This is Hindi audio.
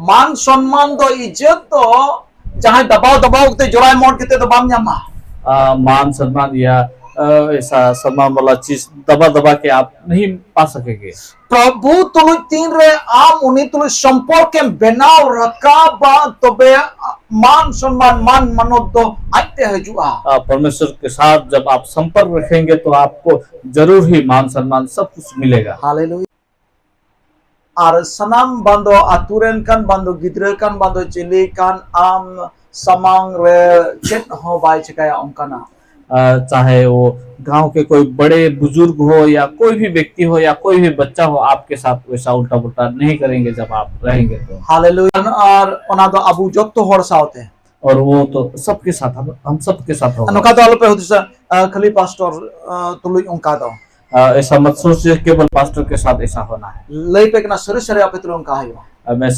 मान सम्मान दो इज्जत दो जहां दबाव दबाव ते जोराय मोड़ के तो बाम न्यामा मान सम्मान या ऐसा सम्मान वाला चीज दबा दबा के आप नहीं पा सकेंगे। प्रभु तुलु तीन रे आम उन्हीं तुलु संपर्क के बेनाव रखा बा तो बे मान सम्मान मान मनोद दो आते हजुआ परमेश्वर के साथ जब आप संपर्क रखेंगे तो आपको जरूर ही मान सम्मान सब कुछ मिलेगा। हालेलुया आर सनाम बंदो आतुरेन kan bando gidre kan bando cili kan am samang re chet ho bai chikaya ongkana चाहे वो गांव के कोई बड़े बुजुर्ग हो या कोई भी व्यक्ति हो या कोई भी बच्चा हो, आपके साथ वैसा उल्टा पुल्टा नहीं करेंगे जब आप रहेंगे तो। हालेलुया और ओना दो अबु जब तो हर साउते और वो तो सबके साथ हम सबके साथ होगा। अनुका तो पे होतिस खली पास्टर तुलु उनका दो ऐसा मत सोचिए केवल पास्टर के साथ ऐसा होना है। लई पे कना सरे सरे आपे तुलु उनका है मैं